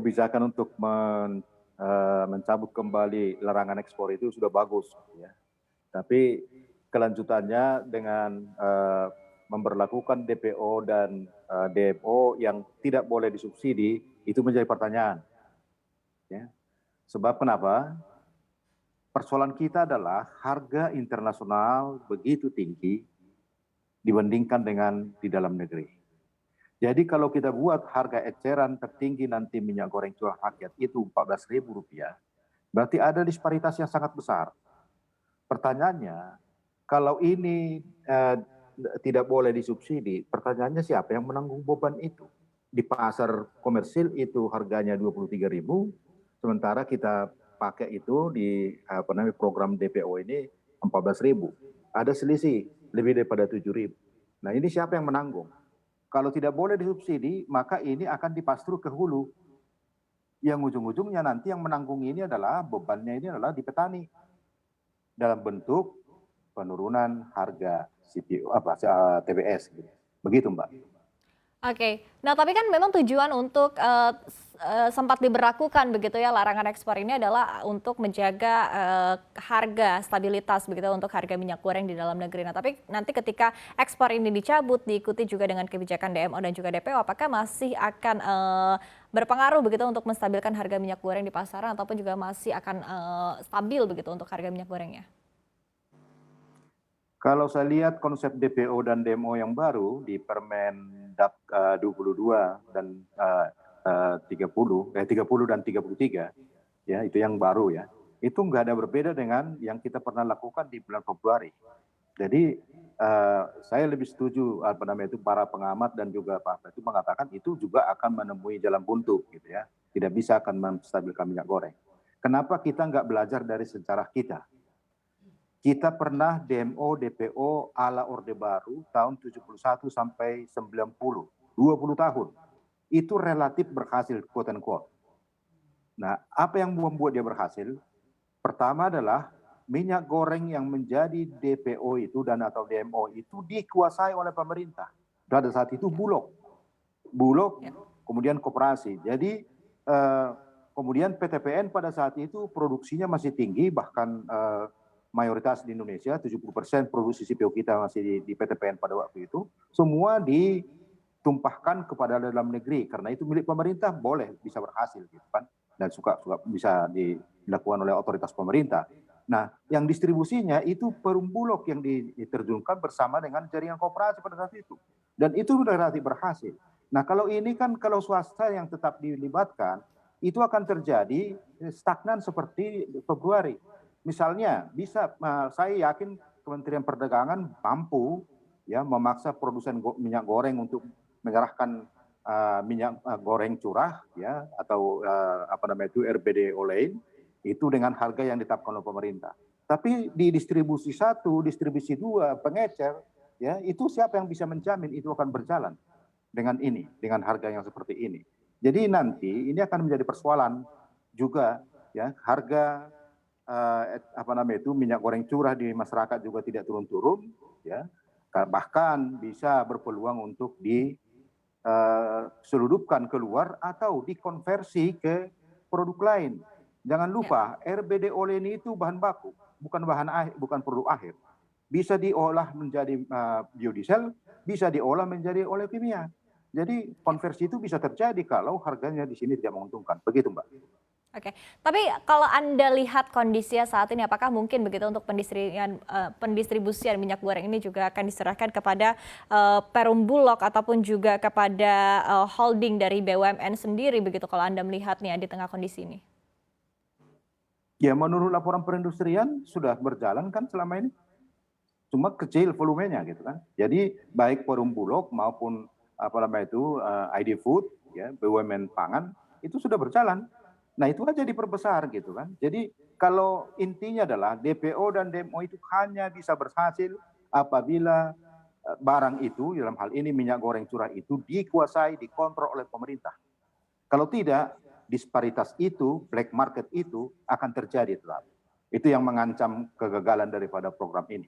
kebijakan untuk mencabut kembali larangan ekspor itu sudah bagus, ya. Tapi kelanjutannya dengan memberlakukan DPO dan DMO yang tidak boleh disubsidi itu menjadi pertanyaan. Ya. Sebab kenapa? Persoalan kita adalah harga internasional begitu tinggi dibandingkan dengan di dalam negeri. Jadi kalau kita buat harga eceran tertinggi nanti minyak goreng curah rakyat itu Rp14.000, berarti ada disparitas yang sangat besar. Pertanyaannya, kalau ini tidak boleh disubsidi, pertanyaannya siapa yang menanggung beban itu? Di pasar komersil itu harganya Rp23.000, sementara kita pakai itu di program DPO ini Rp14.000. Ada selisih lebih daripada Rp7.000. Nah ini siapa yang menanggung? Kalau tidak boleh disubsidi, maka ini akan dipastru ke hulu. Yang ujung-ujungnya nanti yang menanggung ini adalah bebannya ini adalah di petani dalam bentuk penurunan harga CPO TBS. Begitu, Mbak. Oke, nah tapi kan memang tujuan untuk sempat diberlakukan begitu ya larangan ekspor ini adalah untuk menjaga harga stabilitas begitu untuk harga minyak goreng di dalam negeri. Nah tapi nanti ketika ekspor ini dicabut diikuti juga dengan kebijakan DMO dan juga DPO, apakah masih akan berpengaruh begitu untuk menstabilkan harga minyak goreng di pasaran ataupun juga masih akan stabil begitu untuk harga minyak gorengnya? Kalau saya lihat konsep DPO dan DMO yang baru di Permendak 22 dan 30 dan 33, ya itu yang baru ya. Itu nggak ada berbeda dengan yang kita pernah lakukan di bulan Februari. Jadi saya lebih setuju para pengamat dan juga Pak itu mengatakan itu juga akan menemui jalan buntu gitu ya. Tidak bisa akan menstabilkan minyak goreng. Kenapa kita nggak belajar dari sejarah kita? Kita pernah DMO, DPO ala Orde Baru tahun 71 sampai 90, 20 tahun. Itu relatif berhasil, quote and quote. Nah, apa yang membuat dia berhasil? Pertama adalah minyak goreng yang menjadi DPO itu dan atau DMO itu dikuasai oleh pemerintah. Pada saat itu Bulog, kemudian koperasi. Jadi kemudian PTPN pada saat itu produksinya masih tinggi, bahkan mayoritas di Indonesia, 70% produksi CPO kita masih di PTPN pada waktu itu, semua ditumpahkan kepada dalam negeri, karena itu milik pemerintah boleh bisa berhasil gitu kan, dan suka bisa dilakukan oleh otoritas pemerintah. Nah, yang distribusinya itu Perum Bulog yang diterjunkan bersama dengan jaringan koperasi pada saat itu, dan itu sudah relatif berhasil. Nah, kalau ini kan kalau swasta yang tetap dilibatkan, itu akan terjadi stagnan seperti Februari. Misalnya saya yakin Kementerian Perdagangan mampu ya memaksa produsen minyak goreng untuk menyerahkan minyak goreng curah ya atau RBD Olein itu dengan harga yang ditetapkan oleh pemerintah. Tapi di distribusi 1, distribusi 2, pengecer ya itu siapa yang bisa menjamin itu akan berjalan dengan harga yang seperti ini. Jadi nanti ini akan menjadi persoalan juga ya harga minyak goreng curah di masyarakat juga tidak turun-turun ya, bahkan bisa berpeluang untuk diseludupkan keluar atau dikonversi ke produk lain. Jangan lupa RBD Olein itu bahan baku, bukan produk akhir. Bisa diolah menjadi biodiesel, bisa diolah menjadi oleh kimia. Jadi konversi itu bisa terjadi kalau harganya di sini tidak menguntungkan. Begitu, Mbak. Oke, tapi kalau Anda lihat kondisinya saat ini, apakah mungkin begitu untuk pendistribusian minyak goreng ini juga akan diserahkan kepada Perum Bulog ataupun juga kepada holding dari BUMN sendiri begitu kalau Anda melihatnya di tengah kondisi ini? Ya, menurut laporan perindustrian sudah berjalan kan selama ini. Cuma kecil volumenya gitu kan. Jadi baik Perum Bulog maupun ID Food, ya, BUMN pangan itu sudah berjalan. Nah itu aja diperbesar gitu kan. Jadi kalau intinya adalah DPO dan DMO itu hanya bisa berhasil apabila barang itu dalam hal ini minyak goreng curah itu dikuasai, dikontrol oleh pemerintah. Kalau tidak, disparitas itu, black market itu akan terjadi tetap. Itu yang mengancam kegagalan daripada program ini.